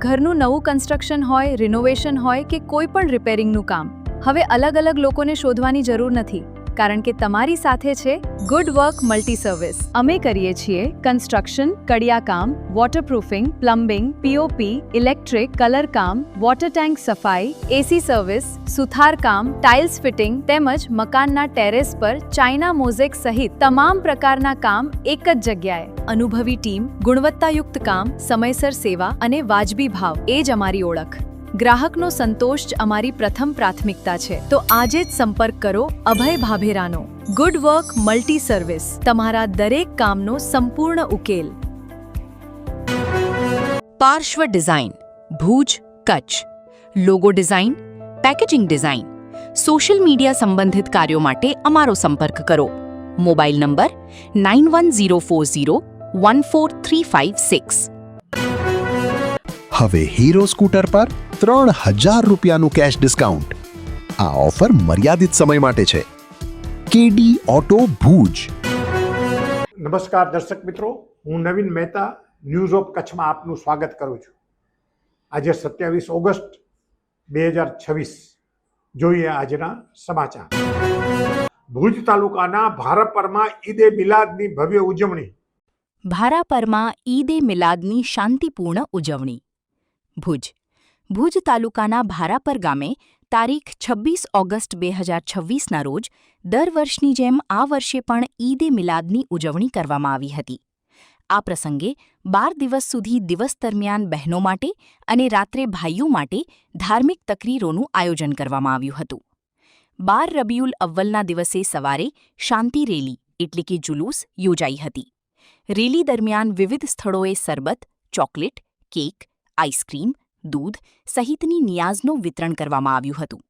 ઘરનું નવું કન્સ્ટ્રક્શન હોય, રિનોવેશન હોય કે કોઈ પણ રિપેરિંગનું કામ, હવે અલગ અલગ લોકોને શોધવાની જરૂર નથી, કારણ કે તમારી સાથે છે ગુડ વર્ક મલ્ટી સર્વિસ. અમે કરીએ છીએ કન્સ્ટ્રક્શન, કડિયાકામ, વોટરપ્રૂફિંગ, પ્લમ્બિંગ, પીઓપી, ઇલેક્ટ્રિક, કલરકામ, વોટર ટેન્ક સફાઈ, એસી સર્વિસ, સુથારકામ, ટાઇલ્સ ફિટિંગ તેમજ મકાનના ટેરેસ પર ચાઇના મોઝેક સહિત તમામ પ્રકારના કામ એક જ જગ્યાએ. અનુભવી ટીમ, ગુણવત્તાયુક્ત કામ, સમયસર સેવા અને વાજબી ભાવ એ જ અમારી ઓળખ. ગ્રાહકનો સંતોષ જ અમારી પ્રથમ પ્રાથમિકતા છે. તો આજે જ સંપર્ક કરો અભય ભાભેરાનો. ગુડ વર્ક મલ્ટી સર્વિસ, તમારા દરેક કામનો સંપૂર્ણ ઉકેલ. Parshva design, Bhuj, Kutch. Logo design, packaging design, social media સંબંધિત કાર્યો માટે અમારો સંપર્ક કરો. Mobile number 9104014356. હવે હીરો સ્કૂટર પર 3000 રૂપિયાનું કેશ ડિસ્કાઉન્ટ. આ ઓફર મર્યાદિત સમય માટે છે. કેડી ઓટો ભુજ. નમસ્કાર દર્શક મિત્રો, હું નવીન મહેતા ન્યૂઝ ઓફ કચ્છમાં આપનું સ્વાગત કરું છું. આજે 27 ઓગસ્ટ 2026. જોઈએ આજના સમાચાર. ભુજ તાલુકાના ભારાપરમાં ઈદે મિલાદની ભવ્ય ઉજવણી. ભારાપરમાં ઈદે મિલાદની શાંતિપૂર્ણ ઉજવણી. ભુજ તાલુકાના ભારાપર ગામે તારીખ 26 ઓગસ્ટ 2026ના રોજ દર વર્ષની જેમ આ વર્ષે પણ ઈદે મિલાદની ઉજવણી કરવામાં આવી હતી. આ પ્રસંગે 12 દિવસ સુધી દિવસ દરમિયાન બહેનો માટે અને રાત્રે ભાઈઓ માટે ધાર્મિક તકરીરોનું આયોજન કરવામાં આવ્યું હતું. 12 રબીઉલ અવ્વલના દિવસે સવારે શાંતિ રેલી એટલે કે જુલુસ યોજાઈ હતી. રેલી દરમિયાન વિવિધ સ્થળોએ સરબત, ચોકલેટ, કેક, આઈસ્ક્રીમ, દૂધ સહિતની નિયાઝનું વિતરણ કરવામાં આવ્યું હતું.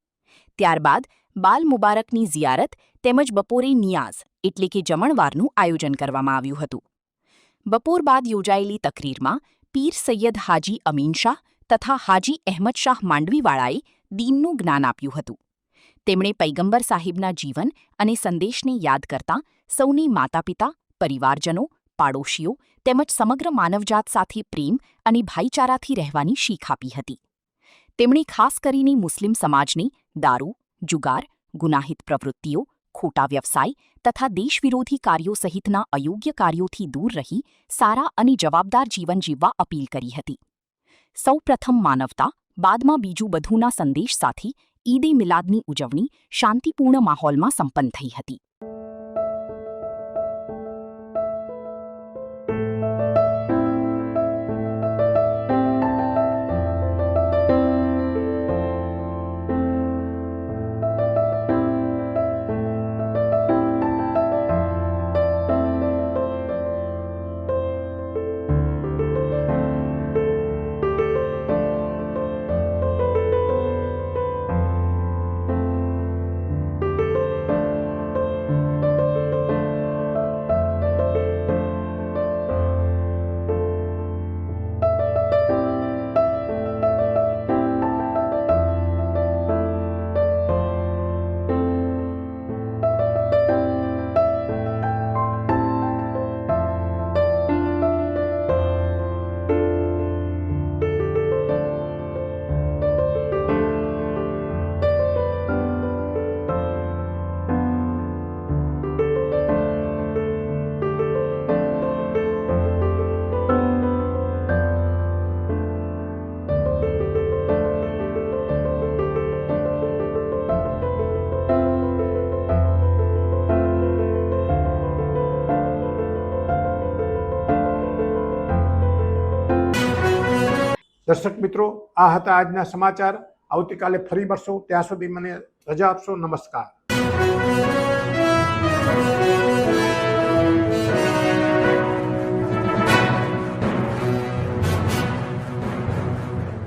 ત્યારબાદ બાલ મુબારકની ઝિયારત તેમજ બપોરે નિયાઝ એટલે કે જમણવારનું આયોજન કરવામાં આવ્યું હતું. બપોર બાદ યોજાયેલી તકરીરમાં પીર સૈયદ હાજી અમીન શાહ તથા હાજી અહેમદ શાહ માંડવીવાળાએ દીનનું જ્ઞાન આપ્યું હતું. તેમણે પૈગંબર સાહિબના જીવન અને સંદેશને યાદ કરતા સૌને માતાપિતા, પરિવારજનો, પાડોશીઓ તેમજ સમગ્ર માનવજાત સાથે પ્રેમ અને ભાઈચારાથી રહેવાની શીખ આપી હતી. તેમણે ખાસ કરીને મુસ્લિમ સમાજને દારૂ, જુગાર, ગુનાહિત પ્રવૃત્તિઓ, ખોટા વ્યવસાય તથા દેશવિરોધી કાર્યો સહિતના અયોગ્ય કાર્યોથી દૂર રહી સારા અને જવાબદાર જીવન જીવવા અપીલ કરી હતી. સૌ પ્રથમ માનવતા, બાદમાં બીજું બધુંના સંદેશ સાથે ઈદે મિલાદની ઉજવણી શાંતિપૂર્ણ માહોલમાં સંપન્ન થઈ હતી. દર્શક મિત્રો, આ હતા આજના સમાચાર. આવતીકાલે ફરી મળશું. ત્યાં સુધી મને રજા આપશો. નમસ્કાર.